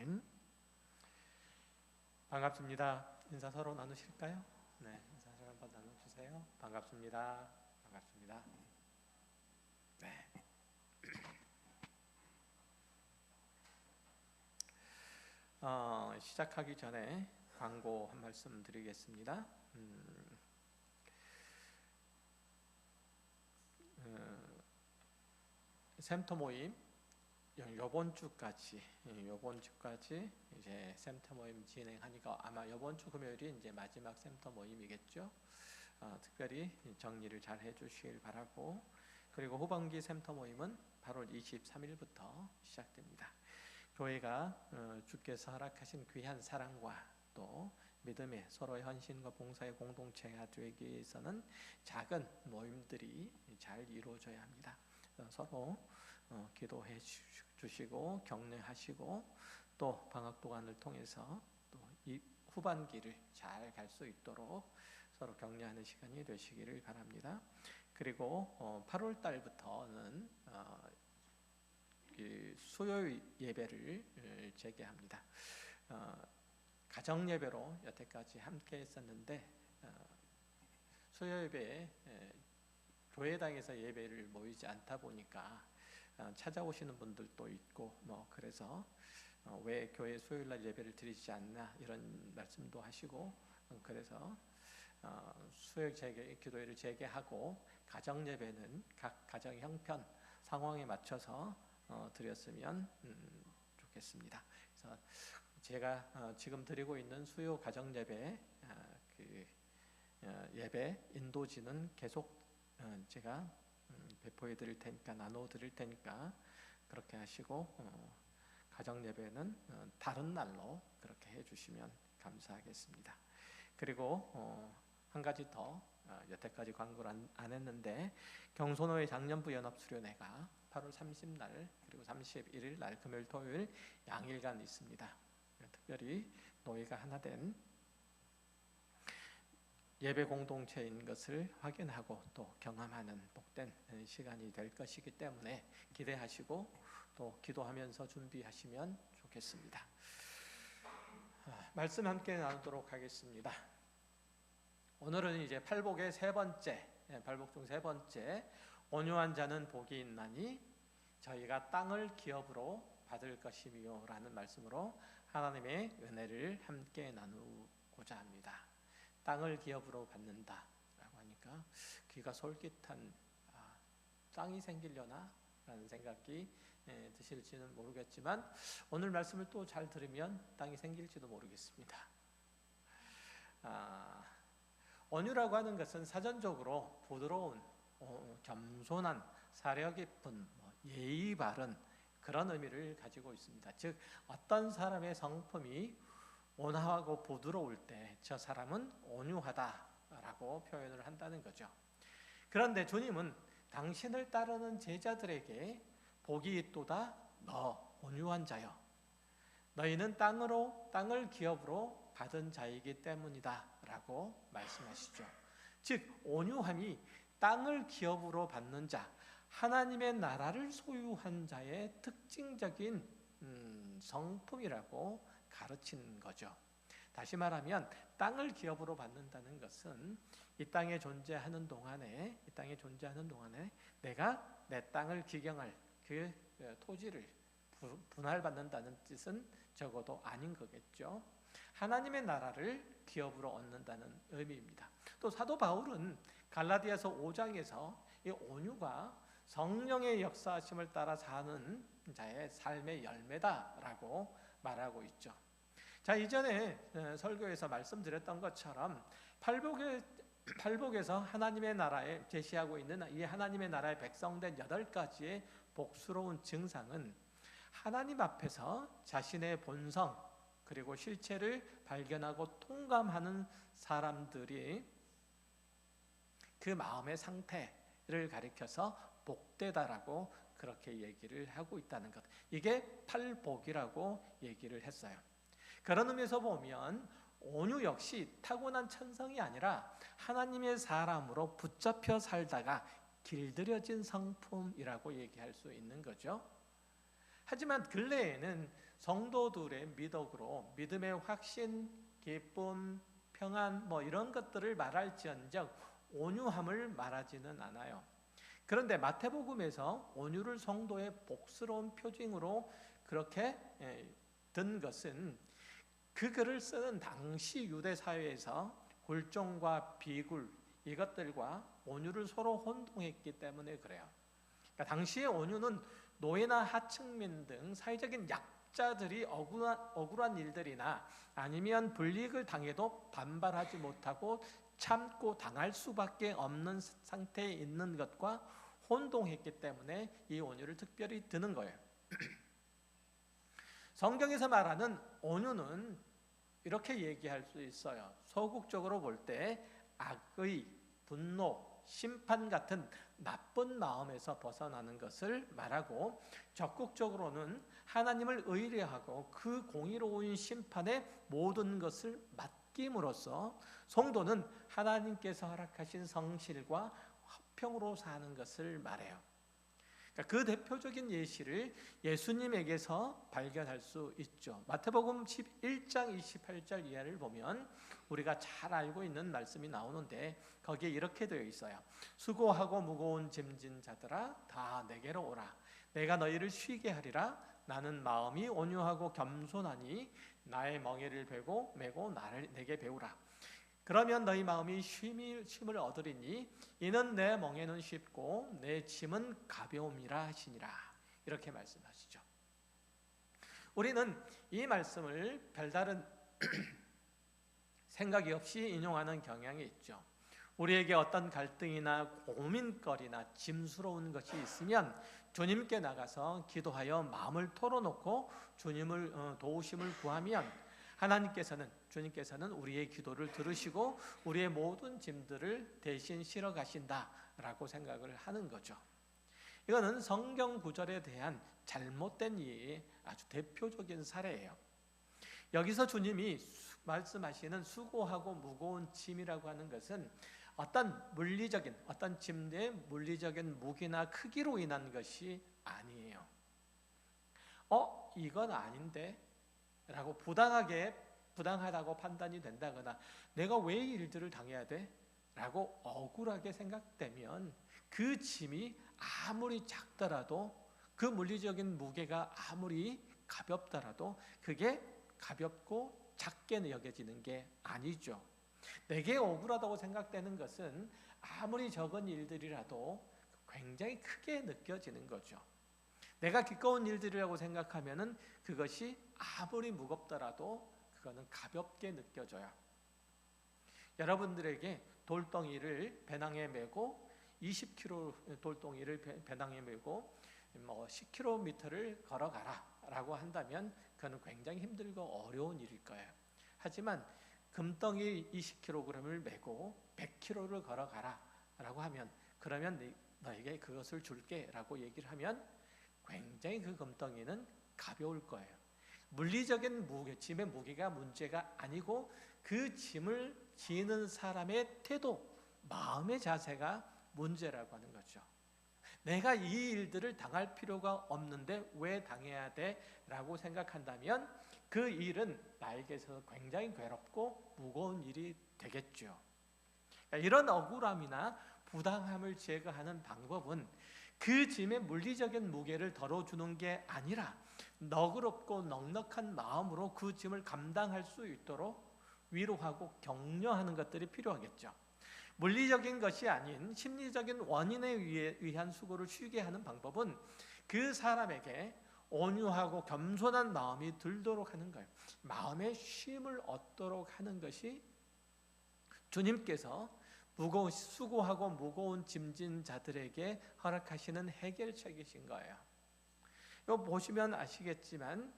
아멘. 반갑습니다. 인사 서로 나누실까요? 네, 인사 한번 나눠주세요. 반갑습니다. 반갑습니다. 네. 시작하기 전에 광고 한 말씀 드리겠습니다. 샘터 모임 요번 주까지 이제 샘터 모임 진행하니까 아마 요번 주 금요일이 이제 마지막 샘터 모임이겠죠. 특별히 정리를 잘 해주시길 바라고, 그리고 후반기 샘터 모임은 8월 23일부터 시작됩니다. 교회가 주께서 허락하신 귀한 사랑과 또 믿음의 서로의 헌신과 봉사의 공동체가 되기 위해서는 작은 모임들이 잘 이루어져야 합니다. 서로 기도해 주시고 격려하시고, 또 방학 동안을 통해서 또 이 후반기를 잘 갈 수 있도록 서로 격려하는 시간이 되시기를 바랍니다. 그리고 8월 달부터는 수요 예배를 재개합니다. 가정 예배로 여태까지 함께 했었는데 수요 예배에 교회당에서 예배를 모이지 않다 보니까 찾아오시는 분들도 있고 그래서 왜 교회 수요일날 예배를 드리지 않나 이런 말씀도 하시고, 그래서 수요 기도회를 재개하고 가정 예배는 각 가정 형편 상황에 맞춰서 드렸으면 좋겠습니다. 그래서 제가 지금 드리고 있는 수요 가정 예배 예배 인도지는 계속 제가 배포해 드릴 테니까, 나눠 드릴 테니까 그렇게 하시고, 가정 예배는 다른 날로 그렇게 해 주시면 감사하겠습니다. 그리고 한 가지 더, 여태까지 광고를 안 했는데 경소노회 작년부 연합 수련회가 8월 30날 그리고 31일 날 금요일 토요일 양일간 있습니다. 특별히 노예가 하나 된 예배 공동체인 것을 확인하고 또 경험하는 복된 시간이 될 것이기 때문에 기대하시고 또 기도하면서 준비하시면 좋겠습니다. 말씀 함께 나누도록 하겠습니다. 오늘은 이제 팔복의 팔복 중 세 번째, 온유한 자는 복이 있나니 저희가 땅을 기업으로 받을 것이며 라는 말씀으로 하나님의 은혜를 함께 나누고자 합니다. 땅을 기업으로 받는다 라고 하니까 귀가 솔깃한, 땅이 생기려나 라는 생각이 드실지는 모르겠지만 오늘 말씀을 또 잘 들으면 땅이 생길지도 모르겠습니다. 온유라고 하는 것은 사전적으로 부드러운, 겸손한, 사려 깊은, 예의 바른 그런 의미를 가지고 있습니다. 즉 어떤 사람의 성품이 온화하고 부드러울 때 저 사람은 온유하다라고 표현을 한다는 거죠. 그런데 주님은 당신을 따르는 제자들에게 복이 있도다 너 온유한 자여, 너희는 땅을 기업으로 받은 자이기 때문이다 라고 말씀하시죠. 즉 온유함이 땅을 기업으로 받는 자, 하나님의 나라를 소유한 자의 특징적인 성품이라고 가르치는 거죠. 다시 말하면 땅을 기업으로 받는다는 것은 이 땅에 존재하는 동안에 내가 내 땅을 기경할 그 토지를 분할받는다는 뜻은 적어도 아닌 거겠죠. 하나님의 나라를 기업으로 얻는다는 의미입니다. 또 사도 바울은 갈라디아서 5장에서 이 온유가 성령의 역사하심을 따라 사는 자의 삶의 열매다라고 말하고 있죠. 자, 이전에 설교에서 말씀드렸던 것처럼 팔복에서 하나님의 나라에 제시하고 있는 이 하나님의 나라의 백성된 8가지의 복스러운 증상은 하나님 앞에서 자신의 본성 그리고 실체를 발견하고 통감하는 사람들이 그 마음의 상태를 가리켜서 복되다라고 그렇게 얘기를 하고 있다는 것, 이게 팔복이라고 얘기를 했어요. 그런 의미에서 보면 온유 역시 타고난 천성이 아니라 하나님의 사람으로 붙잡혀 살다가 길들여진 성품이라고 얘기할 수 있는 거죠. 하지만 근래에는 성도들의 미덕으로 믿음의 확신, 기쁨, 평안 이런 것들을 말할지언정 온유함을 말하지는 않아요. 그런데 마태복음에서 온유를 성도의 복스러운 표징으로 그렇게 든 것은 그 글을 쓰는 당시 유대 사회에서 굴종과 비굴 이것들과 온유를 서로 혼동했기 때문에 그래요. 그러니까 당시의 온유는 노예나 하층민 등 사회적인 약자들이 억울한 일들이나 아니면 불이익을 당해도 반발하지 못하고 참고 당할 수밖에 없는 상태에 있는 것과 혼동했기 때문에 이 온유를 특별히 드는 거예요. 성경에서 말하는 온유는 이렇게 얘기할 수 있어요. 소극적으로 볼 때 악의, 분노, 심판 같은 나쁜 마음에서 벗어나는 것을 말하고, 적극적으로는 하나님을 의뢰하고 그 공의로운 심판에 모든 것을 맡김으로써 성도는 하나님께서 허락하신 성실과 화평으로 사는 것을 말해요. 그 대표적인 예시를 예수님에게서 발견할 수 있죠. 마태복음 11장 28절 이하를 보면 우리가 잘 알고 있는 말씀이 나오는데, 거기에 이렇게 되어 있어요. 수고하고 무거운 짐진 자들아 다 내게로 오라. 내가 너희를 쉬게 하리라. 나는 마음이 온유하고 겸손하니 나의 멍에를 메고 나를 내게 배우라. 그러면 너희 마음이 쉼을 얻으리니 이는 내 멍에는 쉽고 내 짐은 가벼움이라 하시니라. 이렇게 말씀하시죠. 우리는 이 말씀을 별다른 생각이 없이 인용하는 경향이 있죠. 우리에게 어떤 갈등이나 고민거리나 짐스러운 것이 있으면 주님께 나가서 기도하여 마음을 털어놓고 주님을 도우심을 구하면 주님께서는 우리의 기도를 들으시고 우리의 모든 짐들을 대신 실어 가신다라고 생각을 하는 거죠. 이거는 성경 구절에 대한 잘못된 이해의 아주 대표적인 사례예요. 여기서 주님이 말씀하시는 수고하고 무거운 짐이라고 하는 것은 어떤 짐의 물리적인 무게나 크기로 인한 것이 아니에요. 이건 아닌데? 라고 부당하다고 판단이 된다거나 내가 왜 이 일들을 당해야 돼? 라고 억울하게 생각되면 그 짐이 아무리 작더라도, 그 물리적인 무게가 아무리 가볍더라도 그게 가볍고 작게 여겨지는 게 아니죠. 내게 억울하다고 생각되는 것은 아무리 적은 일들이라도 굉장히 크게 느껴지는 거죠. 내가 기꺼운 일들이라고 생각하면은 그것이 아무리 무겁더라도 그거는 가볍게 느껴져요. 여러분들에게 돌덩이를 배낭에 메고 20kg 돌덩이를 배낭에 메고 10km를 걸어가라 라고 한다면 그건 굉장히 힘들고 어려운 일일 거예요. 하지만 금덩이 20kg을 메고 100km를 걸어가라 라고 하면, 그러면 너에게 그것을 줄게 라고 얘기를 하면 굉장히 그 금덩이는 가벼울 거예요. 물리적인 짐의 무게가 문제가 아니고 그 짐을 지는 사람의 태도, 마음의 자세가 문제라고 하는 거죠. 내가 이 일들을 당할 필요가 없는데 왜 당해야 돼? 라고 생각한다면 그 일은 나에게서 굉장히 괴롭고 무거운 일이 되겠죠. 이런 억울함이나 부당함을 제거하는 방법은 그 짐의 물리적인 무게를 덜어주는 게 아니라 너그럽고 넉넉한 마음으로 그 짐을 감당할 수 있도록 위로하고 격려하는 것들이 필요하겠죠. 물리적인 것이 아닌 심리적인 원인에 의한 수고를 쉬게 하는 방법은 그 사람에게 온유하고 겸손한 마음이 들도록 하는 거예요. 마음의 쉼을 얻도록 하는 것이 주님께서 수고하고 무거운 짐진 자들에게 허락하시는 해결책이신 거예요. 이거 보시면 아시겠지만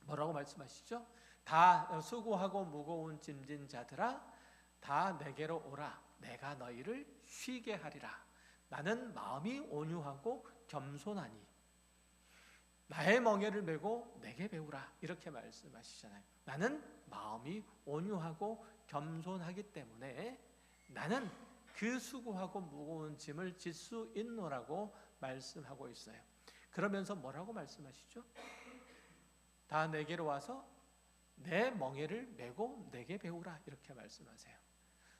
뭐라고 말씀하시죠? 다 수고하고 무거운 짐진 자들아 다 내게로 오라. 내가 너희를 쉬게 하리라. 나는 마음이 온유하고 겸손하니 나의 멍에를 메고 내게 배우라. 이렇게 말씀하시잖아요. 나는 마음이 온유하고 겸손하기 때문에 나는 그 수고하고 무거운 짐을 질 수 있노라고 말씀하고 있어요. 그러면서 뭐라고 말씀하시죠? 다 내게로 와서 내 멍에를 메고 내게 배우라, 이렇게 말씀하세요.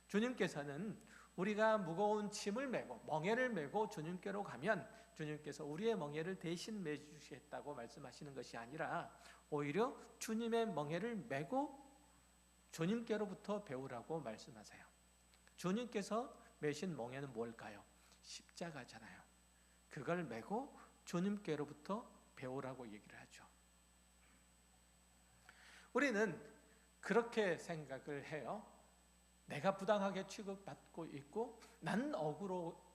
주님께서는 우리가 무거운 짐을 메고 멍에를 메고 주님께로 가면 주님께서 우리의 멍에를 대신 메주시겠다고 말씀하시는 것이 아니라 오히려 주님의 멍에를 메고 주님께로부터 배우라고 말씀하세요. 주님께서 메신 멍에는 뭘까요? 십자가잖아요. 그걸 메고 주님께로부터 배우라고 얘기를 하죠. 우리는 그렇게 생각을 해요. 내가 부당하게 취급받고 있고 난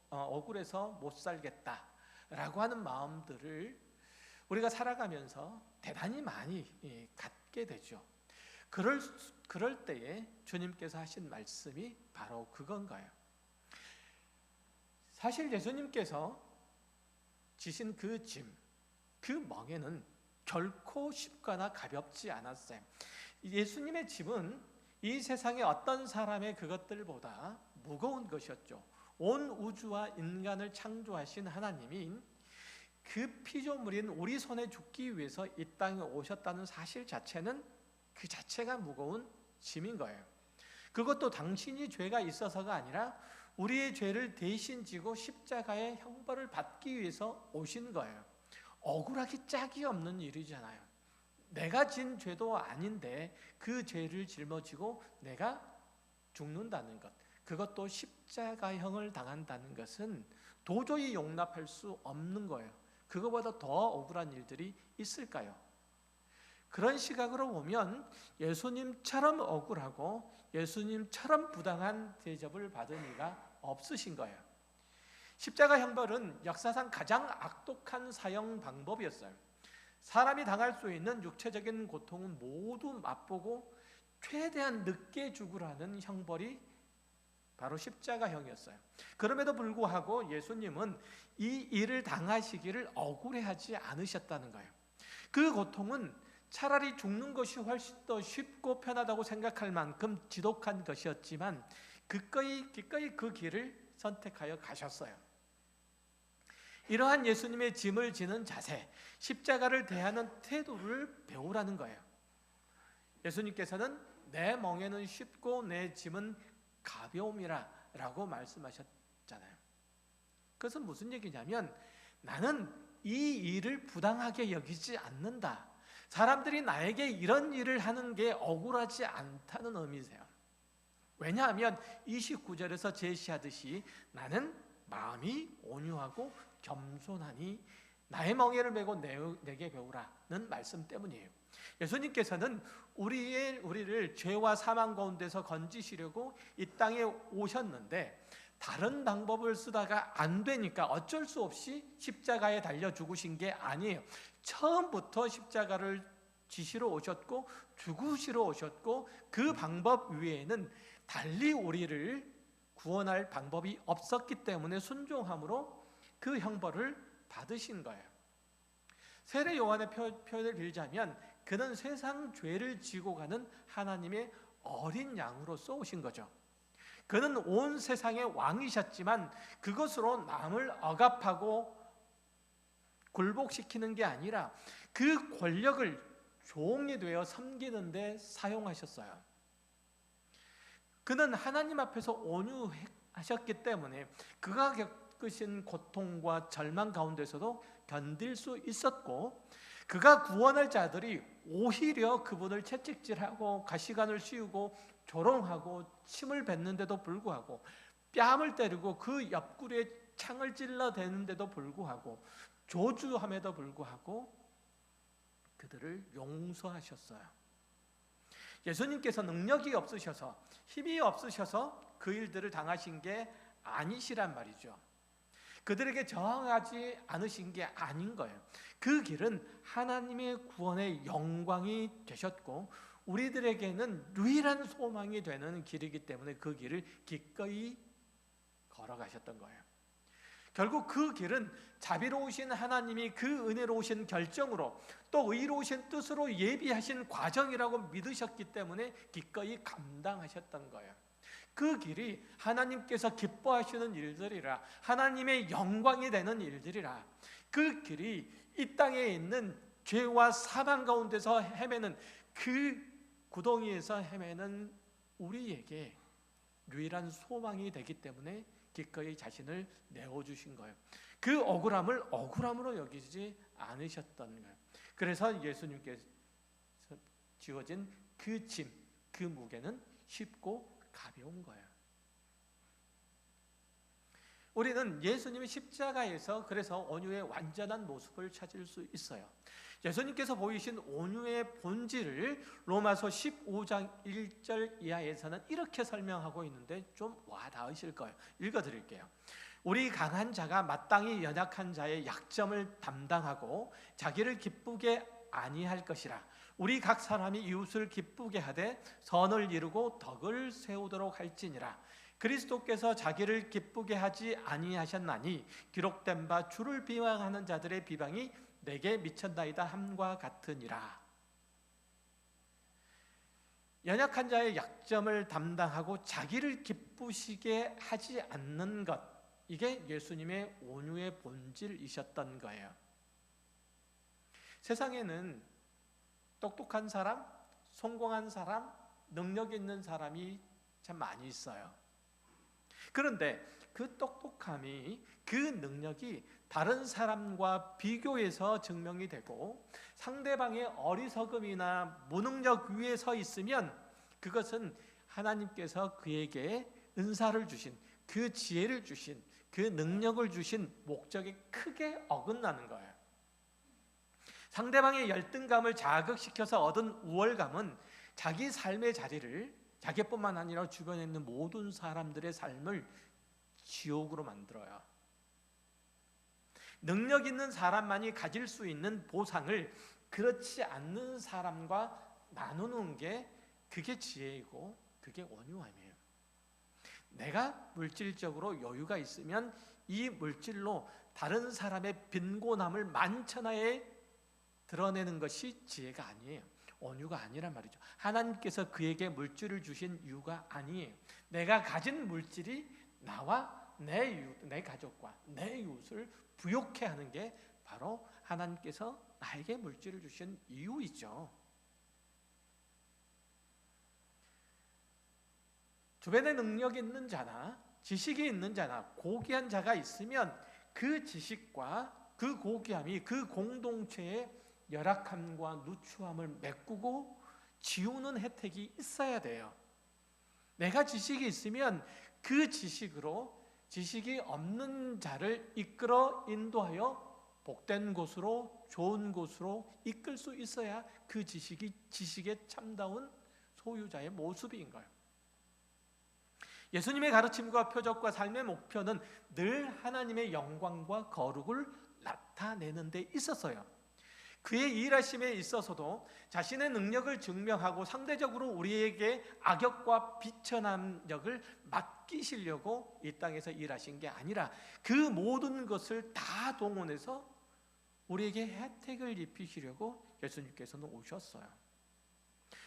억울해서 못 살겠다라고 하는 마음들을 우리가 살아가면서 대단히 많이 갖게 되죠. 그럴 때에 주님께서 하신 말씀이 바로 그건가요? 사실 예수님께서 지신 그 짐, 그 멍에는 결코 쉽거나 가볍지 않았어요. 예수님의 짐은 이 세상의 어떤 사람의 그것들보다 무거운 것이었죠. 온 우주와 인간을 창조하신 하나님이 그 피조물인 우리 손에 죽기 위해서 이 땅에 오셨다는 사실 자체는 그 자체가 무거운 짐인 거예요. 그것도 당신이 죄가 있어서가 아니라 우리의 죄를 대신 지고 십자가의 형벌을 받기 위해서 오신 거예요. 억울하기 짝이 없는 일이잖아요. 내가 진 죄도 아닌데 그 죄를 짊어지고 내가 죽는다는 것, 그것도 십자가형을 당한다는 것은 도저히 용납할 수 없는 거예요. 그거보다 더 억울한 일들이 있을까요? 그런 시각으로 보면 예수님처럼 억울하고 예수님처럼 부당한 대접을 받은 이가 없으신 거예요. 십자가 형벌은 역사상 가장 악독한 사형 방법이었어요. 사람이 당할 수 있는 육체적인 고통은 모두 맛보고 최대한 늦게 죽으라는 형벌이 바로 십자가형이었어요. 그럼에도 불구하고 예수님은 이 일을 당하시기를 억울해하지 않으셨다는 거예요. 그 고통은 차라리 죽는 것이 훨씬 더 쉽고 편하다고 생각할 만큼 지독한 것이었지만 기꺼이 그 길을 선택하여 가셨어요. 이러한 예수님의 짐을 지는 자세, 십자가를 대하는 태도를 배우라는 거예요. 예수님께서는 내 멍에는 쉽고 내 짐은 가벼움이라 라고 말씀하셨잖아요. 그것은 무슨 얘기냐면 나는 이 일을 부당하게 여기지 않는다. 사람들이 나에게 이런 일을 하는 게 억울하지 않다는 의미세요. 왜냐하면 29절에서 제시하듯이 나는 마음이 온유하고 겸손하니 나의 멍에를 메고 내게 배우라는 말씀 때문이에요. 예수님께서는 우리를 죄와 사망 가운데서 건지시려고 이 땅에 오셨는데 다른 방법을 쓰다가 안 되니까 어쩔 수 없이 십자가에 달려 죽으신 게 아니에요. 처음부터 십자가를 지시러 오셨고 죽으시러 오셨고 그 방법 외에는 달리 우리를 구원할 방법이 없었기 때문에 순종함으로 그 형벌을 받으신 거예요. 세례 요한의 표현을 빌자면 그는 세상 죄를 지고 가는 하나님의 어린 양으로서 오신 거죠. 그는 온 세상의 왕이셨지만 그것으로 남을 억압하고 굴복시키는 게 아니라 그 권력을 종이 되어 섬기는 데 사용하셨어요. 그는 하나님 앞에서 온유하셨기 때문에 그가 겪으신 고통과 절망 가운데서도 견딜 수 있었고 그가 구원할 자들이 오히려 그분을 채찍질하고 가시관을 씌우고 조롱하고 침을 뱉는데도 불구하고 뺨을 때리고 그 옆구리에 창을 찔러대는데도 불구하고 조주함에도 불구하고 그들을 용서하셨어요. 예수님께서 능력이 없으셔서 힘이 없으셔서 그 일들을 당하신 게 아니시란 말이죠. 그들에게 저항하지 않으신 게 아닌 거예요. 그 길은 하나님의 구원의 영광이 되셨고 우리들에게는 유일한 소망이 되는 길이기 때문에 그 길을 기꺼이 걸어가셨던 거예요. 결국 그 길은 자비로우신 하나님이 그 은혜로우신 결정으로 또 의로우신 뜻으로 예비하신 과정이라고 믿으셨기 때문에 기꺼이 감당하셨던 거예요. 그 길이 하나님께서 기뻐하시는 일들이라 하나님의 영광이 되는 일들이라 그 길이 이 땅에 있는 죄와 사망 가운데서 헤매는 그 구덩이에서 헤매는 우리에게 유일한 소망이 되기 때문에 기꺼이 자신을 내어주신 거예요. 그 억울함을 억울함으로 여기지 않으셨던 거예요. 그래서 예수님께서 지어진 그 짐, 그 무게는 쉽고 가벼운 거예요. 우리는 예수님의 십자가에서 그래서 온유의 완전한 모습을 찾을 수 있어요. 예수님께서 보이신 온유의 본질을 로마서 15장 1절 이하에서는 이렇게 설명하고 있는데 좀 와닿으실 거예요. 읽어드릴게요. 우리 강한 자가 마땅히 연약한 자의 약점을 담당하고 자기를 기쁘게 아니할 것이라. 우리 각 사람이 이웃을 기쁘게 하되 선을 이루고 덕을 세우도록 할지니라. 그리스도께서 자기를 기쁘게 하지 아니하셨나니 기록된 바 주를 비방하는 자들의 비방이 내게 미쳤나이다 함과 같으니라. 연약한 자의 약점을 담당하고 자기를 기쁘시게 하지 않는 것, 이게 예수님의 온유의 본질이셨던 거예요. 세상에는 똑똑한 사람, 성공한 사람, 능력 있는 사람이 참 많이 있어요. 그런데 그 똑똑함이, 그 능력이 다른 사람과 비교해서 증명이 되고 상대방의 어리석음이나 무능력 위에 서 있으면 그것은 하나님께서 그에게 은사를 주신, 그 지혜를 주신, 그 능력을 주신 목적에 크게 어긋나는 거예요. 상대방의 열등감을 자극시켜서 얻은 우월감은 자기 삶의 자리를, 자기뿐만 아니라 주변에 있는 모든 사람들의 삶을 지옥으로 만들어요. 능력 있는 사람만이 가질 수 있는 보상을 그렇지 않는 사람과 나누는 게, 그게 지혜이고 그게 온유함이에요. 내가 물질적으로 여유가 있으면 이 물질로 다른 사람의 빈곤함을 만천하에 드러내는 것이 지혜가 아니에요. 온유가 아니란 말이죠. 하나님께서 그에게 물질을 주신 이유가 아니에요. 내가 가진 물질이 나와 내 가족과 내 이웃을 부욕해 하는 게 바로 하나님께서 나에게 물질을 주신 이유이죠. 주변에 능력이 있는 자나 지식이 있는 자나 고귀한 자가 있으면 그 지식과 그 고귀함이 그 공동체의 열악함과 누추함을 메꾸고 지우는 혜택이 있어야 돼요. 내가 지식이 있으면 그 지식으로 지식이 없는 자를 이끌어 인도하여 복된 곳으로, 좋은 곳으로 이끌 수 있어야 그 지식이 지식의 참다운 소유자의 모습인 거예요. 예수님의 가르침과 표적과 삶의 목표는 늘 하나님의 영광과 거룩을 나타내는 데 있었어요. 그의 일하심에 있어서도 자신의 능력을 증명하고 상대적으로 우리에게 악역과 비천함력을 맡기시려고 이 땅에서 일하신 게 아니라 그 모든 것을 다 동원해서 우리에게 혜택을 입히시려고 예수님께서는 오셨어요.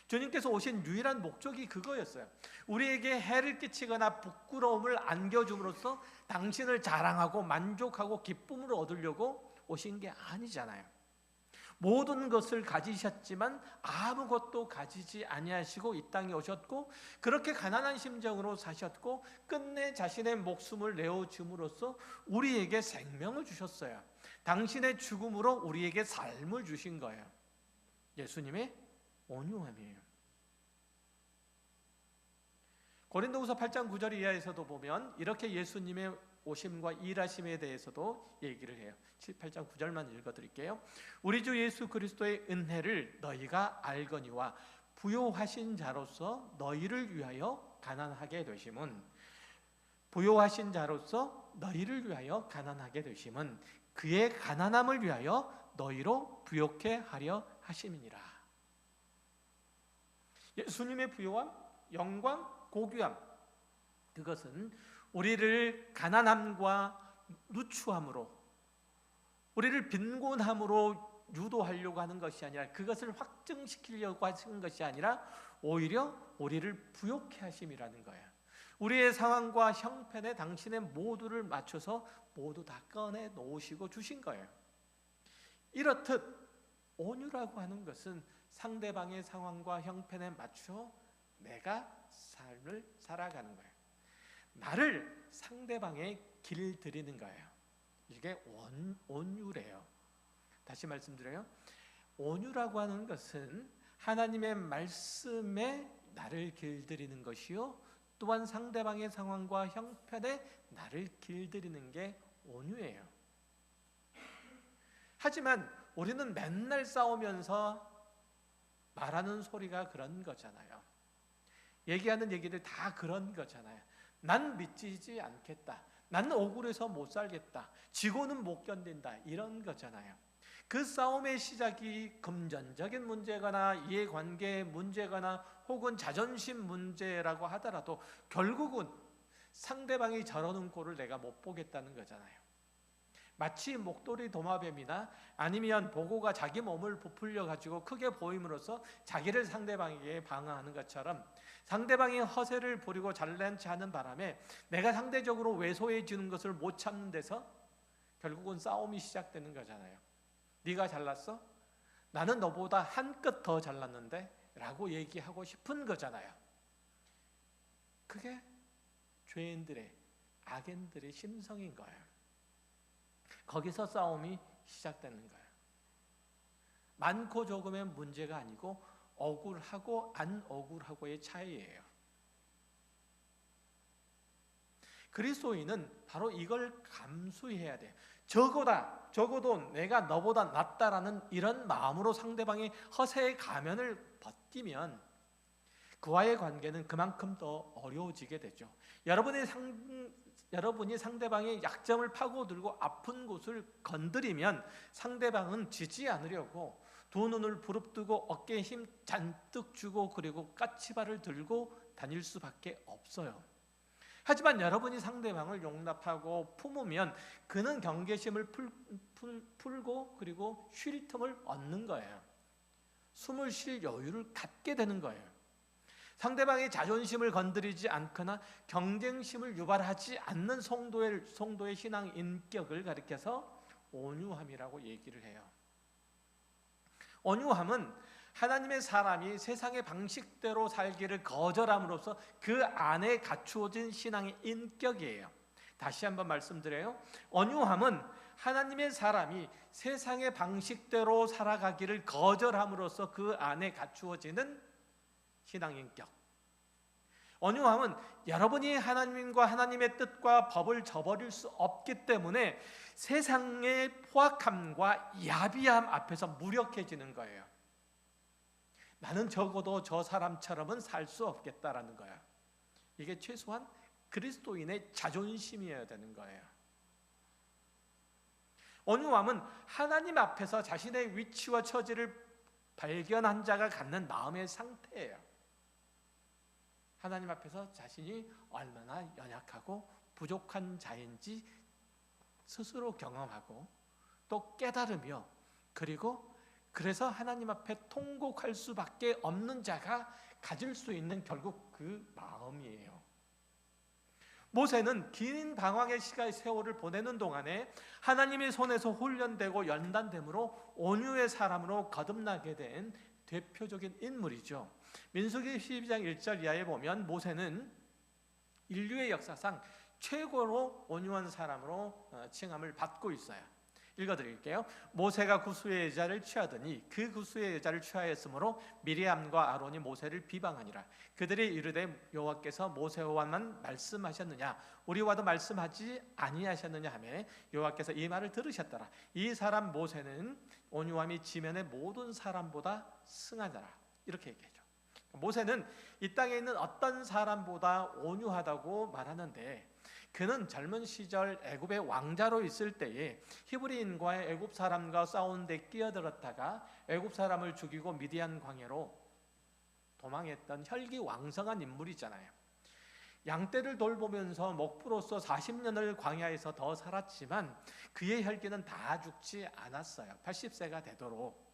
주님께서 오신 유일한 목적이 그거였어요. 우리에게 해를 끼치거나 부끄러움을 안겨줌으로써 당신을 자랑하고 만족하고 기쁨을 얻으려고 오신 게 아니잖아요. 모든 것을 가지셨지만 아무것도 가지지 아니하시고 이 땅에 오셨고 그렇게 가난한 심정으로 사셨고 끝내 자신의 목숨을 내어줌으로써 우리에게 생명을 주셨어요. 당신의 죽음으로 우리에게 삶을 주신 거예요. 예수님의 온유함이에요. 고린도후서 8장 9절 이하에서도 보면 이렇게 예수님의 오심과 일하심에 대해서도 얘기를 해요. 7, 8장 9절만 읽어드릴게요. 우리 주 예수 그리스도의 은혜를 너희가 알거니와 부요하신 자로서 너희를 위하여 가난하게 되심은, 부요하신 자로서 너희를 위하여 가난하게 되심은 그의 가난함을 위하여 너희로 부요케 하려 하심이니라. 예수님의 부요함, 영광, 고귀함, 그것은 우리를 가난함과 누추함으로, 우리를 빈곤함으로 유도하려고 하는 것이 아니라, 그것을 확증시키려고 하시는 것이 아니라 오히려 우리를 부욕해 하심이라는 거예요. 우리의 상황과 형편에 당신의 모두를 맞춰서 모두 다 꺼내 놓으시고 주신 거예요. 이렇듯 온유라고 하는 것은 상대방의 상황과 형편에 맞춰 내가 삶을 살아가는 거예요. 나를 상대방의 길 들이는 거예요. 이게 온유래요. 다시 말씀드려요. 온유라고 하는 것은 하나님의 말씀에 나를 길들이는 것이요, 또한 상대방의 상황과 형편에 나를 길들이는 게 온유예요. 하지만 우리는 맨날 싸우면서 말하는 소리가 그런 거잖아요. 얘기하는 얘기들 다 그런 거잖아요. 난 믿지 않겠다. 나는 억울해서 못 살겠다. 지고는 못 견딘다. 이런 거잖아요. 그 싸움의 시작이 금전적인 문제거나 이해관계의 문제거나 혹은 자존심 문제라고 하더라도 결국은 상대방이 저러는 꼴을 내가 못 보겠다는 거잖아요. 마치 목도리 도마뱀이나 아니면 보고가 자기 몸을 부풀려 가지고 크게 보임으로써 자기를 상대방에게 방어하는 것처럼 상대방이 허세를 부리고 잘난 체 하는 바람에 내가 상대적으로 왜소해지는 것을 못 참는 데서 결국은 싸움이 시작되는 거잖아요. 네가 잘났어? 나는 너보다 한 끗 더 잘났는데? 라고 얘기하고 싶은 거잖아요. 그게 죄인들의, 악인들의 심성인 거예요. 거기서 싸움이 시작되는 거예요. 많고 적음의 문제가 아니고 억울하고 안 억울하고의 차이예요. 그리스도인은 바로 이걸 감수해야 돼요. 적어도 내가 너보다 낫다라는 이런 마음으로 상대방의 허세의 가면을 벗기면 그와의 관계는 그만큼 더 어려워지게 되죠. 여러분이 상대방의 약점을 파고들고 아픈 곳을 건드리면 상대방은 지지 않으려고 두 눈을 부릅뜨고 어깨에 힘 잔뜩 주고 그리고 까치발을 들고 다닐 수밖에 없어요. 하지만 여러분이 상대방을 용납하고 품으면 그는 경계심을 풀고 그리고 쉴 틈을 얻는 거예요. 숨을 쉴 여유를 갖게 되는 거예요. 상대방의 자존심을 건드리지 않거나 경쟁심을 유발하지 않는 성도의 신앙 인격을 가리켜서 온유함이라고 얘기를 해요. 온유함은 하나님의 사람이 세상의 방식대로 살기를 거절함으로써 그 안에 갖추어진 신앙의 인격이에요. 다시 한번 말씀드려요. 온유함은 하나님의 사람이 세상의 방식대로 살아가기를 거절함으로써 그 안에 갖추어지는 신앙 인격. 온유함은 여러분이 하나님과 하나님의 뜻과 법을 저버릴 수 없기 때문에 세상의 포악함과 야비함 앞에서 무력해지는 거예요. 나는 적어도 저 사람처럼은 살 수 없겠다라는 거야. 이게 최소한 그리스도인의 자존심이어야 되는 거예요. 온유함은 하나님 앞에서 자신의 위치와 처지를 발견한 자가 갖는 마음의 상태예요. 하나님 앞에서 자신이 얼마나 연약하고 부족한 자인지 스스로 경험하고 또 깨달으며 그래서 하나님 앞에 통곡할 수밖에 없는 자가 가질 수 있는 결국 그 마음이에요. 모세는 긴 방황의 세월을 보내는 동안에 하나님의 손에서 훈련되고 연단됨으로 온유의 사람으로 거듭나게 된 대표적인 인물이죠. 민수기 12장 1절 이하에 보면 모세는 인류의 역사상 최고로 온유한 사람으로 칭함을 받고 있어요. 읽어드릴게요. 모세가 구수의 여자를 취하더니 그 구수의 여자를 취하였으므로 미리암과 아론이 모세를 비방하니라. 그들이 이르되 여호와께서 모세와만 말씀하셨느냐 우리와도 말씀하지 아니하셨느냐 하매 여호와께서 이 말을 들으셨더라. 이 사람 모세는 온유함이 지면의 모든 사람보다 승하더라. 이렇게 얘기하죠. 모세는 이 땅에 있는 어떤 사람보다 온유하다고 말하는데 그는 젊은 시절 애굽의 왕자로 있을 때에 히브리인과의 애굽 사람과 싸우는 데 끼어들었다가 애굽 사람을 죽이고 미디안 광야로 도망했던 혈기왕성한 인물이잖아요. 양떼를 돌보면서 목부로서 40년을 광야에서 더 살았지만 그의 혈기는 다 죽지 않았어요. 80세가 되도록.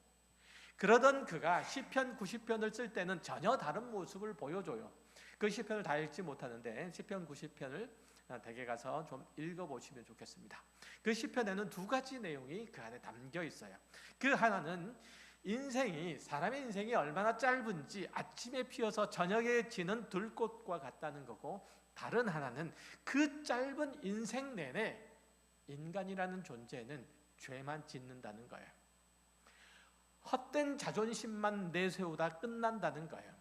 그러던 그가 시편 90편을 쓸 때는 전혀 다른 모습을 보여줘요. 그 시편을 다 읽지 못하는데 시편 90편을 댁에 가서 좀 읽어보시면 좋겠습니다. 그 시편에는 두 가지 내용이 그 안에 담겨 있어요. 그 하나는 사람의 인생이 얼마나 짧은지 아침에 피어서 저녁에 지는 들꽃과 같다는 거고, 다른 하나는 그 짧은 인생 내내 인간이라는 존재는 죄만 짓는다는 거예요. 헛된 자존심만 내세우다 끝난다는 거예요.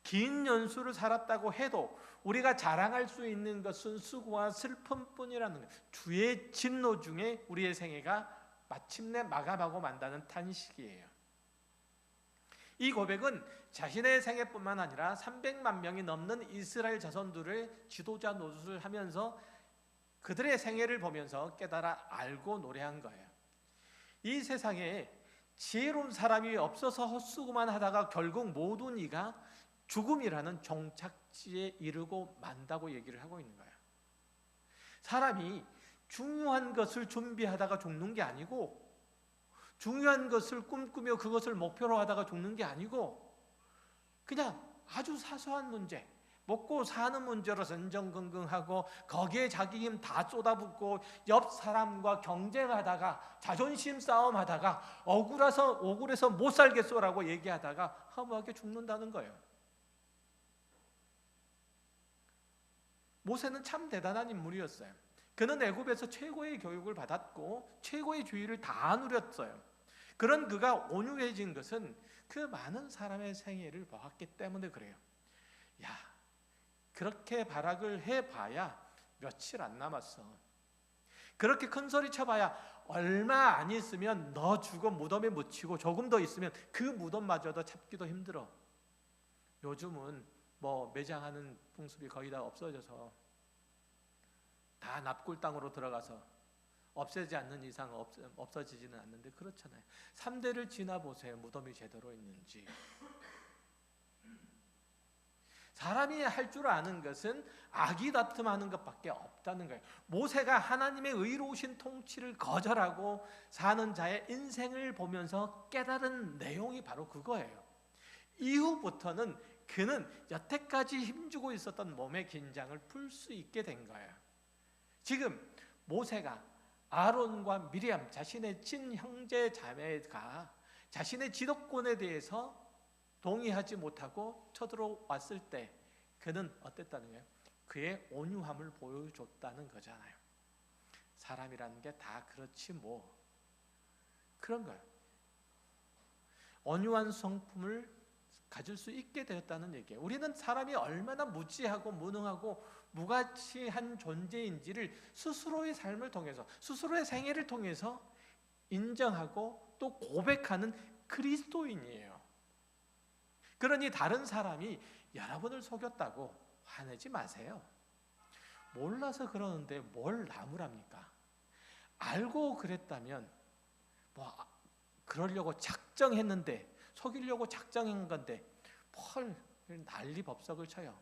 긴 연수를 살았다고 해도 우리가 자랑할 수 있는 것은 수고와 슬픔뿐이라는 거예요. 주의 진노 중에 우리의 생애가 마침내 마감하고 만다는 탄식이에요. 이 고백은 자신의 생애뿐만 아니라 300만 명이 넘는 이스라엘 자손들의 지도자 노릇을 하면서 그들의 생애를 보면서 깨달아 알고 노래한 거예요. 이 세상에 지혜로운 사람이 없어서 헛수고만 하다가 결국 모든 이가 죽음이라는 종착지에 이르고 만다고 얘기를 하고 있는 거예요. 사람이 중요한 것을 준비하다가 죽는 게 아니고, 중요한 것을 꿈꾸며 그것을 목표로 하다가 죽는 게 아니고, 그냥 아주 사소한 문제, 먹고 사는 문제로 전전긍긍하고 거기에 자기 힘 다 쏟아붓고 옆 사람과 경쟁하다가 자존심 싸움하다가 억울해서 못 살겠소라고 얘기하다가 허무하게 죽는다는 거예요. 모세는 참 대단한 인물이었어요. 그는 애굽에서 최고의 교육을 받았고 최고의 주의를 다 누렸어요. 그런 그가 온유해진 것은 그 많은 사람의 생애를 보았기 때문에 그래요. 야, 그렇게 발악을 해봐야 며칠 안 남았어. 그렇게 큰 소리 쳐봐야 얼마 안 있으면 너 죽어 무덤에 묻히고 조금 더 있으면 그 무덤마저도 찾기도 힘들어. 요즘은 뭐 매장하는 풍습이 거의 다 없어져서 다 납골 땅으로 들어가서 없애지 않는 이상 없어지지는 않는데 그렇잖아요. 3대를 지나보세요. 무덤이 제대로 있는지. 사람이 할 줄 아는 것은 아기다툼하는 것밖에 없다는 거예요. 모세가 하나님의 의로우신 통치를 거절하고 사는 자의 인생을 보면서 깨달은 내용이 바로 그거예요. 이후부터는 그는 여태까지 힘주고 있었던 몸의 긴장을 풀 수 있게 된 거예요. 지금 모세가 아론과 미리암, 자신의 친형제 자매가 자신의 지도권에 대해서 동의하지 못하고 쳐들어왔을 때 그는 어땠다는 거예요? 그의 온유함을 보여줬다는 거잖아요. 사람이라는 게 다 그렇지 뭐. 그런 거예요. 온유한 성품을 가질 수 있게 되었다는 얘기예요. 우리는 사람이 얼마나 무지하고 무능하고 무가치한 존재인지를 스스로의 삶을 통해서, 스스로의 생애를 통해서 인정하고 또 고백하는 그리스도인이에요. 그러니 다른 사람이 여러분을 속였다고 화내지 마세요. 몰라서 그러는데 뭘 나무랍니까? 알고 그랬다면 뭐 그러려고 작정했는데, 속이려고 작정한 건데 펄 난리 법석을 쳐요.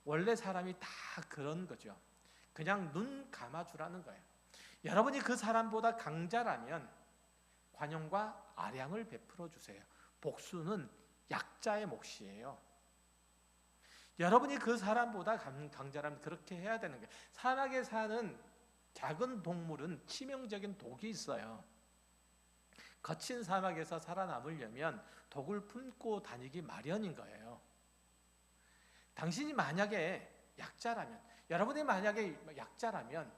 원래 사람이 다 그런 거죠. 그냥 눈 감아주라는 거예요. 여러분이 그 사람보다 강자라면 관용과 아량을 베풀어 주세요. 복수는 약자의 몫이에요. 여러분이 그 사람보다 강자라면 그렇게 해야 되는 거예요. 사막에 사는 작은 동물은 치명적인 독이 있어요. 거친 사막에서 살아남으려면 독을 품고 다니기 마련인 거예요. 당신이 만약에 약자라면, 여러분이 만약에 약자라면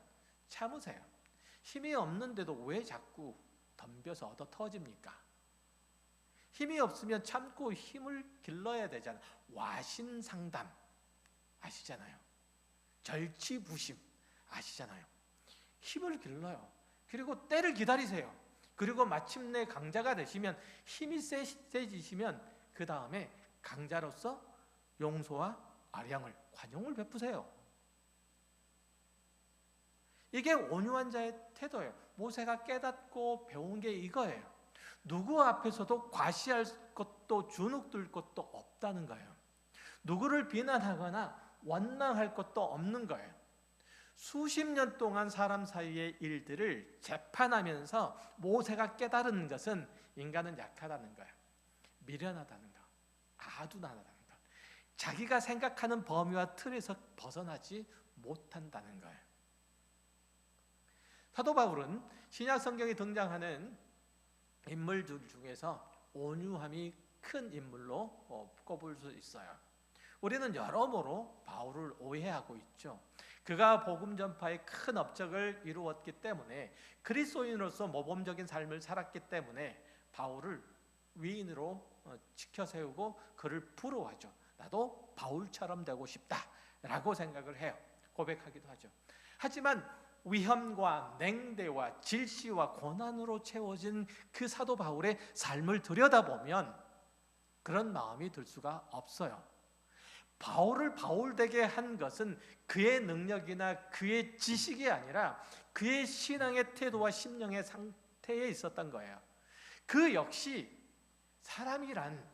참으세요. 힘이 없는데도 왜 자꾸 덤벼서 얻어 터집니까? 힘이 없으면 참고 힘을 길러야 되잖아요. 와신상담 아시잖아요. 절치부심 아시잖아요. 힘을 길러요. 그리고 때를 기다리세요. 그리고 마침내 강자가 되시면, 힘이 세지시면 그 다음에 강자로서 용서와 아량을, 관용을 베푸세요. 이게 온유한 자의 태도예요. 모세가 깨닫고 배운 게 이거예요. 누구 앞에서도 과시할 것도 주눅들 것도 없다는 거예요. 누구를 비난하거나 원망할 것도 없는 거예요. 수십 년 동안 사람 사이의 일들을 재판하면서 모세가 깨달은 것은 인간은 약하다는 거예요. 미련하다는 거, 아둔하다는 거, 자기가 생각하는 범위와 틀에서 벗어나지 못한다는 거예요. 사도 바울은 신약 성경에 등장하는 인물들 중에서 온유함이 큰 인물로 꼽을 수 있어요. 우리는 여러모로 바울을 오해하고 있죠. 그가 복음 전파에 큰 업적을 이루었기 때문에, 그리스도인으로서 모범적인 삶을 살았기 때문에 바울을 위인으로 지켜 세우고 그를 부러워하죠. 나도 바울처럼 되고 싶다라고 생각을 해요. 고백하기도 하죠. 하지만 위험과 냉대와 질시와 고난으로 채워진 그 사도 바울의 삶을 들여다보면 그런 마음이 들 수가 없어요. 바울을 바울되게 한 것은 그의 능력이나 그의 지식이 아니라 그의 신앙의 태도와 심령의 상태에 있었던 거예요. 그 역시 사람이란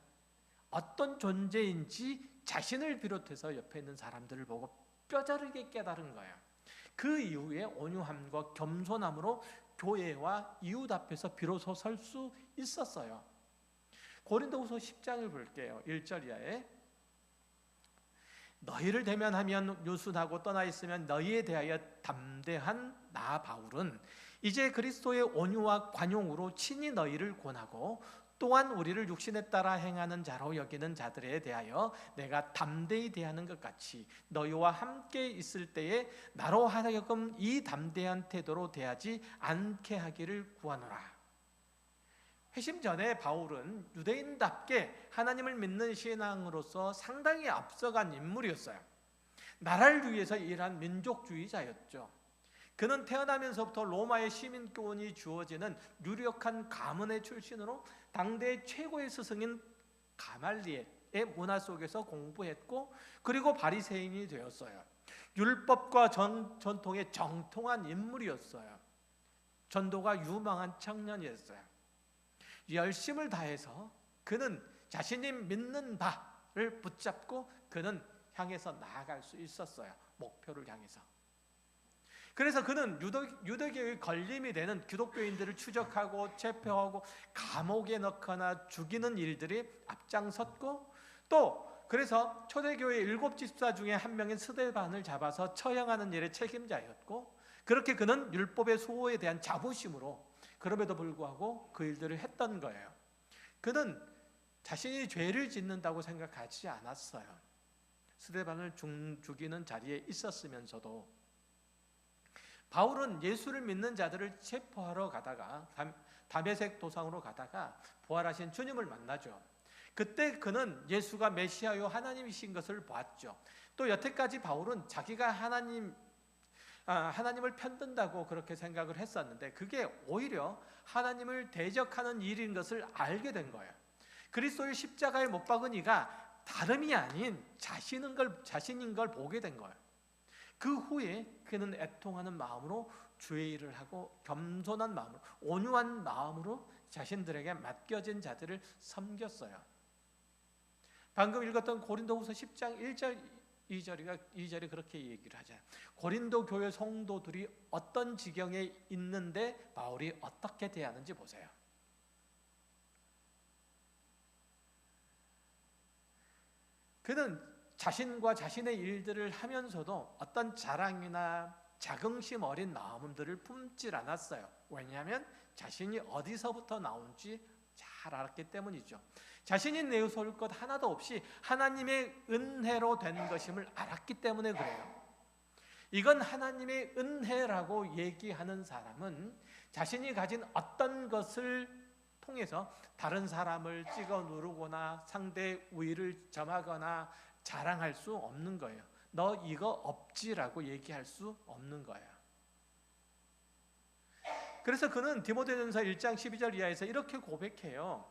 어떤 존재인지 자신을 비롯해서 옆에 있는 사람들을 보고 뼈저리게 깨달은 거예요. 그 이후에 온유함과 겸손함으로 교회와 이웃 앞에서 비로소 설 수 있었어요. 고린도후서 10장을 볼게요. 1절 이하에 너희를 대면하면 유순하고 떠나 있으면 너희에 대하여 담대한 나 바울은 이제 그리스도의 온유와 관용으로 친히 너희를 권하고 또한 우리를 육신에 따라 행하는 자로 여기는 자들에 대하여 내가 담대히 대하는 것 같이 너희와 함께 있을 때에 나로 하여금 이 담대한 태도로 대하지 않게 하기를 구하노라. 회심 전에 바울은 유대인답게 하나님을 믿는 신앙으로서 상당히 앞서간 인물이었어요. 나라를 위해서 일한 민족주의자였죠. 그는 태어나면서부터 로마의 시민권이 주어지는 유력한 가문의 출신으로 당대 최고의 스승인 가말리엘의 문화 속에서 공부했고, 그리고 바리새인이 되었어요. 율법과 전통에 정통한 인물이었어요. 전도가 유망한 청년이었어요. 열심을 다해서 그는 자신이 믿는 바를 붙잡고 그는 향해서 나아갈 수 있었어요. 목표를 향해서. 그래서 그는 유대교의 걸림이 되는 기독교인들을 추적하고 체포하고 감옥에 넣거나 죽이는 일들이 앞장섰고, 또 그래서 초대교회 7 집사 중에 한 명인 스데반을 잡아서 처형하는 일의 책임자였고, 그렇게 그는 율법의 수호에 대한 자부심으로 그럼에도 불구하고 그 일들을 했던 거예요. 그는 자신이 죄를 짓는다고 생각하지 않았어요. 스데반을 죽이는 자리에 있었으면서도. 바울은 예수를 믿는 자들을 체포하러 가다가 다메섹 도상으로 가다가 부활하신 주님을 만나죠. 그때 그는 예수가 메시아요 하나님이신 것을 봤죠. 또 여태까지 바울은 자기가 하나님을 편든다고 그렇게 생각을 했었는데 그게 오히려 하나님을 대적하는 일인 것을 알게 된 거예요. 그리스도의 십자가에 못 박은 이가 다름이 아닌 자신인 걸 보게 된 거예요. 그 후에 그는 애통하는 마음으로 주의 일을 하고 겸손한 마음으로, 온유한 마음으로 자신들에게 맡겨진 자들을 섬겼어요. 방금 읽었던 고린도후서 10장 1절 2절이 그렇게 얘기를 하잖아요. 고린도 교회 성도들이 어떤 지경에 있는데 바울이 어떻게 대하는지 보세요. 그는 자신과 자신의 일들을 하면서도 어떤 자랑이나 자긍심 어린 마음들을 품질 않았어요. 왜냐하면 자신이 어디서부터 나온지 잘 알았기 때문이죠. 자신이 내세울 것 하나도 없이 하나님의 은혜로 된 것임을 알았기 때문에 그래요. 이건 하나님의 은혜라고 얘기하는 사람은 자신이 가진 어떤 것을 통해서 다른 사람을 찍어 누르거나 상대의 우위를 점하거나 자랑할 수 없는 거예요. 너 이거 없지라고 얘기할 수 없는 거예요. 그래서 그는 디모데전서 1장 12절 이하에서 이렇게 고백해요.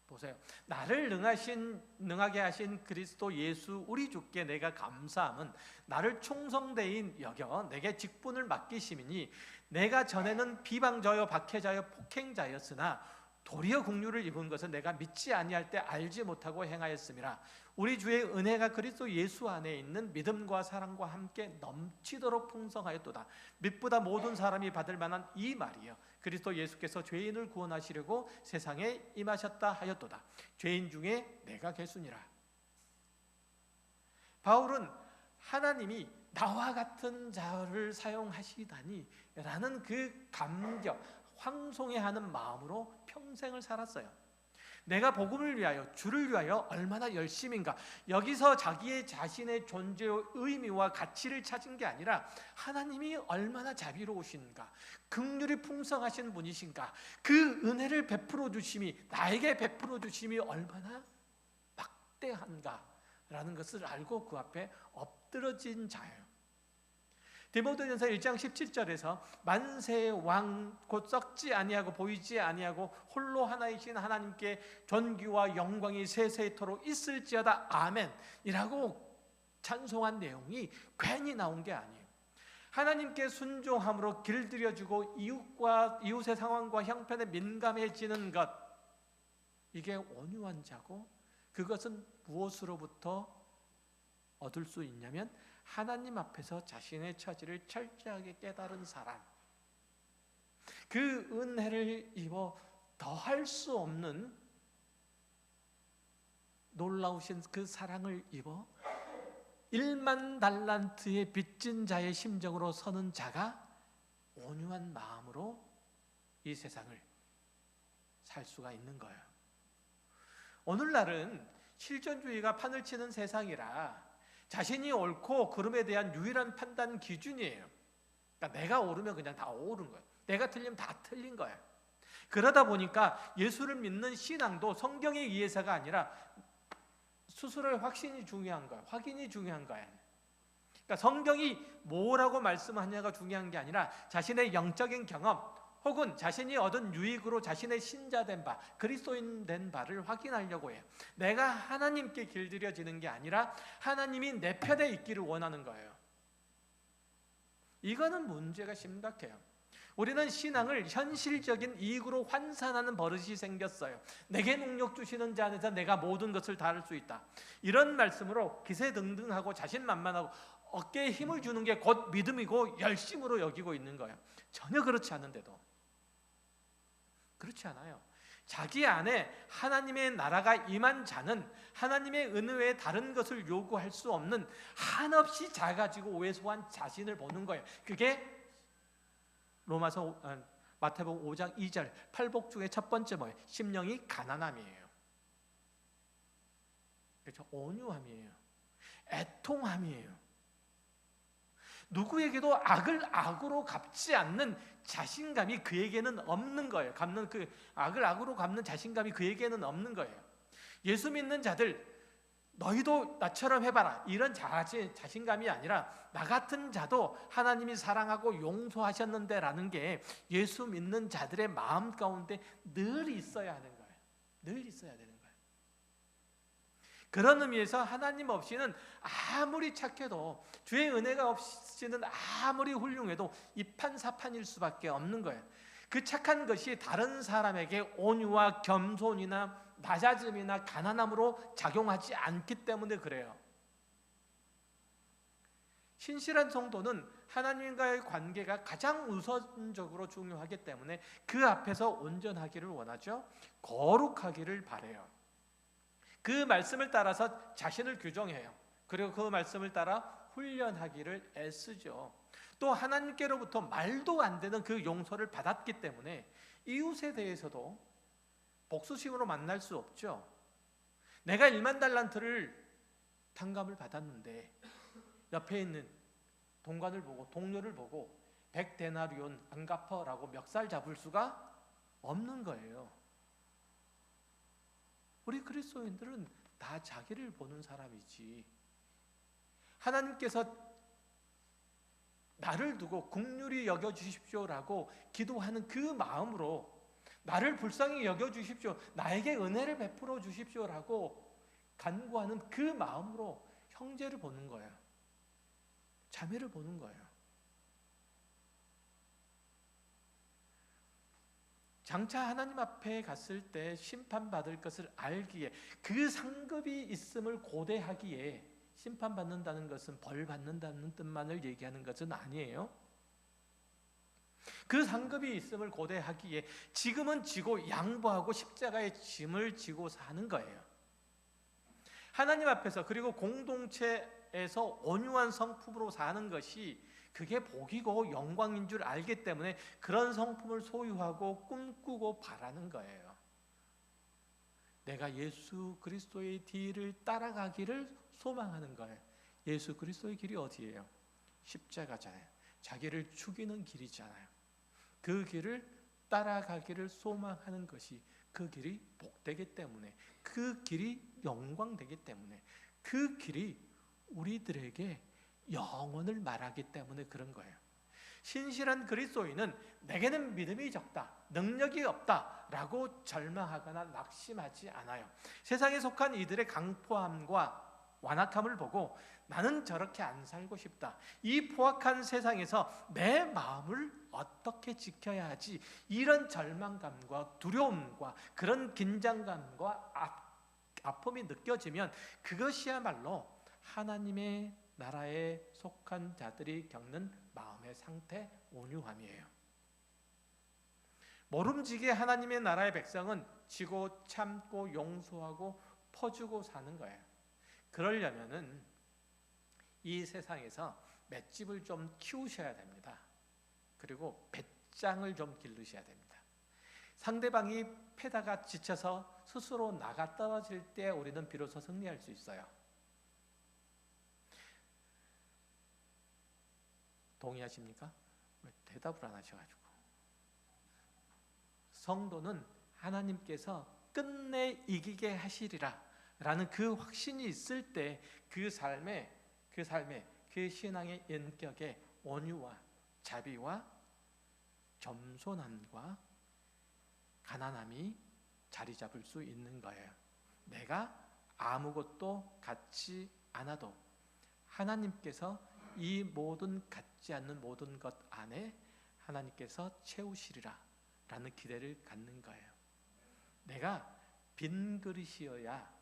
보세요. 나를 능하게 하신 그리스도 예수 우리 주께 내가 감사함은 나를 충성대인 여겨 내게 직분을 맡기심이니 내가 전에는 비방자요 박해자요 폭행자였으나 도리어 긍휼을 입은 것은 내가 믿지 아니할 때 알지 못하고 행하였음이라. 우리 주의 은혜가 그리스도 예수 안에 있는 믿음과 사랑과 함께 넘치도록 풍성하였도다. 믿보다 모든 사람이 받을 만한 이 말이요 그리스도 예수께서 죄인을 구원하시려고 세상에 임하셨다 하였도다. 죄인 중에 내가 개수니라. 바울은 하나님이 나와 같은 자를 사용하시다니 라는 그 감격, 황송해하는 마음으로 평생을 살았어요. 내가 복음을 위하여, 주를 위하여 얼마나 열심인가. 여기서 자신의 존재의 의미와 가치를 찾은 게 아니라 하나님이 얼마나 자비로우신가, 긍휼이 풍성하신 분이신가, 그 은혜를 베풀어 주심이, 나에게 베풀어 주심이 얼마나 막대한가 라는 것을 알고 그 앞에 엎드러진 자예요. 디모데전서 1장 17절에서 만세의 왕 곧 썩지 아니하고 보이지 아니하고 홀로 하나이신 하나님께 존귀와 영광이 세세토록 있을지어다 아멘 이라고 찬송한 내용이 괜히 나온 게 아니에요. 하나님께 순종함으로 길들여주고 이웃의 상황과 형편에 민감해지는 것, 이게 온유한 자고, 그것은 무엇으로부터 얻을 수 있냐면 하나님 앞에서 자신의 처지를 철저하게 깨달은 사람, 그 은혜를 입어 더할 수 없는 놀라우신 그 사랑을 입어 1만 달란트의 빚진 자의 심정으로 서는 자가 온유한 마음으로 이 세상을 살 수가 있는 거예요. 오늘날은 실존주의가 판을 치는 세상이라 자신이 옳고 그름에 대한 유일한 판단 기준이에요. 그러니까 내가 옳으면 그냥 다 옳은 거예요. 내가 틀리면 다 틀린 거예요. 그러다 보니까 예수를 믿는 신앙도 성경에 의해서가 아니라 스스로의 확신이 중요한 거예요. 확인이 중요한 거예요. 그러니까 성경이 뭐라고 말씀하냐가 중요한 게 아니라 자신의 영적인 경험 혹은 자신이 얻은 유익으로 자신의 신자된 바, 그리스도인 된 바를 확인하려고 해요. 내가 하나님께 길들여지는 게 아니라 하나님이 내 편에 있기를 원하는 거예요. 이거는 문제가 심각해요. 우리는 신앙을 현실적인 이익으로 환산하는 버릇이 생겼어요. 내게 능력 주시는 자 안에서 내가 모든 것을 다 할 수 있다. 이런 말씀으로 기세등등하고 자신만만하고 어깨에 힘을 주는 게 곧 믿음이고 열심으로 여기고 있는 거예요. 전혀 그렇지 않은데도. 그렇지 않아요. 자기 안에 하나님의 나라가 임한 자는 하나님의 은혜 외에 다른 것을 요구할 수 없는 한없이 작아지고 왜소한 자신을 보는 거예요. 그게 마태복음 5장 2절 팔복 중에 첫 번째 뭐예요? 심령이 가난함이에요. 그렇죠? 온유함이에요. 애통함이에요. 누구에게도 악을 악으로 갚지 않는 자신감이 그에게는 없는 거예요. 악을 악으로 갚는 자신감이 그에게는 없는 거예요. 예수 믿는 자들, 너희도 나처럼 해봐라, 이런 자신감이 아니라 나 같은 자도 하나님이 사랑하고 용서하셨는데 라는 게 예수 믿는 자들의 마음 가운데 늘 있어야 하는 거예요. 늘 있어야 되는 거예요. 그런 의미에서 하나님 없이는 아무리 착해도, 주의 은혜가 없이는 아무리 훌륭해도 이판사판일 수밖에 없는 거예요. 그 착한 것이 다른 사람에게 온유와 겸손이나 낮아짐이나 가난함으로 작용하지 않기 때문에 그래요. 신실한 성도는 하나님과의 관계가 가장 우선적으로 중요하기 때문에 그 앞에서 온전하기를 원하죠. 거룩하기를 바라요. 그 말씀을 따라서 자신을 규정해요. 그리고 그 말씀을 따라 훈련하기를 애쓰죠. 또 하나님께로부터 말도 안 되는 그 용서를 받았기 때문에 이웃에 대해서도 복수심으로 만날 수 없죠. 내가 1만 달란트를 탕감을 받았는데 옆에 있는 동관을 보고, 동료를 보고 100데나리온 안 갚아라고 멱살 잡을 수가 없는 거예요. 우리 그리스도인들은 다 자기를 보는 사람이지, 하나님께서 나를 두고 긍휼히 여겨주십시오라고 기도하는 그 마음으로, 나를 불쌍히 여겨주십시오, 나에게 은혜를 베풀어 주십시오라고 간구하는 그 마음으로 형제를 보는 거예요. 자매를 보는 거예요. 장차 하나님 앞에 갔을 때 심판받을 것을 알기에, 그 상급이 있음을 고대하기에, 심판받는다는 것은 벌 받는다는 뜻만을 얘기하는 것은 아니에요. 그 상급이 있음을 고대하기에 지금은 지고 양보하고 십자가의 짐을 지고 사는 거예요. 하나님 앞에서, 그리고 공동체에서 온유한 성품으로 사는 것이 그게 복이고 영광인 줄 알기 때문에 그런 성품을 소유하고 꿈꾸고 바라는 거예요. 내가 예수 그리스도의 뒤를 따라가기를 소망하는 거예요. 예수 그리스도의 길이 어디예요? 십자가잖아요. 자기를 죽이는 길이잖아요. 그 길을 따라가기를 소망하는 것이 그 길이 복되기 때문에, 그 길이 영광되기 때문에, 그 길이 우리들에게 영원을 말하기 때문에 그런 거예요. 신실한 그리스도인은 내게는 믿음이 적다, 능력이 없다 라고 절망하거나 낙심하지 않아요. 세상에 속한 이들의 강포함과 완악함을 보고 나는 저렇게 안 살고 싶다, 이 포악한 세상에서 내 마음을 어떻게 지켜야 하지, 이런 절망감과 두려움과 그런 긴장감과 아픔이 느껴지면 그것이야말로 하나님의 나라에 속한 자들이 겪는 마음의 상태, 온유함이에요. 모름지기 하나님의 나라의 백성은 지고 참고 용서하고 퍼주고 사는 거예요. 그러려면은 이 세상에서 맷집을 좀 키우셔야 됩니다. 그리고 배짱을 좀 기르셔야 됩니다. 상대방이 패다가 지쳐서 스스로 나가 떨어질 때 우리는 비로소 승리할 수 있어요. 동의하십니까? 왜 대답을 안 하셔가지고. 성도는 하나님께서 끝내 이기게 하시리라 라는 그 확신이 있을 때 그 삶의 그 신앙의 인격에 온유와 자비와 겸손함과 가난함이 자리 잡을 수 있는 거예요. 내가 아무것도 갖지 않아도 하나님께서 이 모든 갖지 않는 모든 것 안에 하나님께서 채우시리라 라는 기대를 갖는 거예요. 내가 빈 그릇이야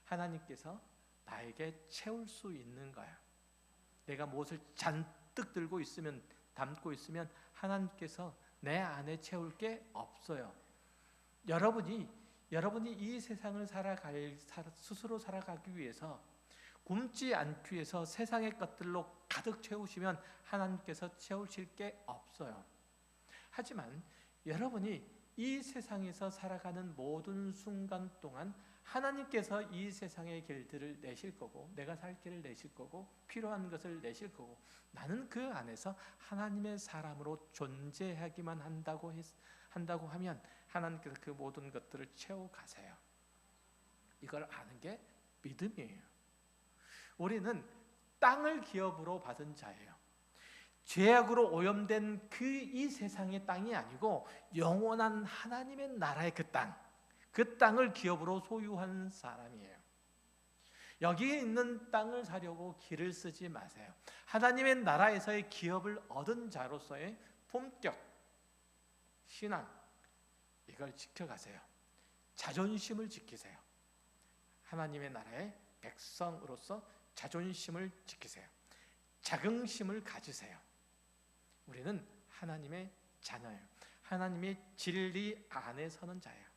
하나님께서 나에게 채울 수 있는 거야. 내가 무엇을 잔뜩 들고 있으면, 담고 있으면 하나님께서 내 안에 채울 게 없어요. 여러분이 이 세상을 스스로 살아가기 위해서, 굶지 않기 위해서 세상의 것들로 가득 채우시면 하나님께서 채우실 게 없어요. 하지만 여러분이 이 세상에서 살아가는 모든 순간 동안 하나님께서 이 세상의 길들을 내실 거고, 내가 살 길을 내실 거고, 필요한 것을 내실 거고, 나는 그 안에서 하나님의 사람으로 존재하기만 한다고 하면 하나님께서 그 모든 것들을 채워가세요. 이걸 아는 게 믿음이에요. 우리는 땅을 기업으로 받은 자예요. 죄악으로 오염된 이 세상의 땅이 아니고 영원한 하나님의 나라의 그 땅을 기업으로 소유한 사람이에요. 여기에 있는 땅을 사려고 길을 쓰지 마세요. 하나님의 나라에서의 기업을 얻은 자로서의 품격, 신앙, 이걸 지켜가세요. 자존심을 지키세요. 하나님의 나라의 백성으로서 자존심을 지키세요. 자긍심을 가지세요. 우리는 하나님의 자녀예요. 하나님의 진리 안에 서는 자예요.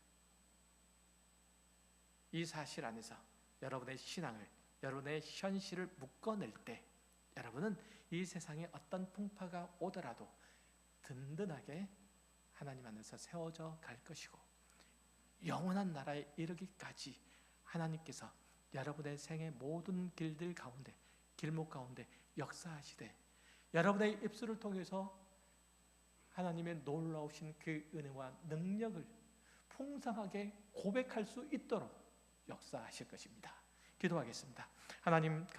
이 사실 안에서 여러분의 신앙을, 여러분의 현실을 묶어낼 때 여러분은 이 세상에 어떤 풍파가 오더라도 든든하게 하나님 안에서 세워져 갈 것이고, 영원한 나라에 이르기까지 하나님께서 여러분의 생의 모든 길들 가운데, 길목 가운데 역사하시되, 여러분의 입술을 통해서 하나님의 놀라우신 그 은혜와 능력을 풍성하게 고백할 수 있도록 역사하실 것입니다. 기도하겠습니다. 하나님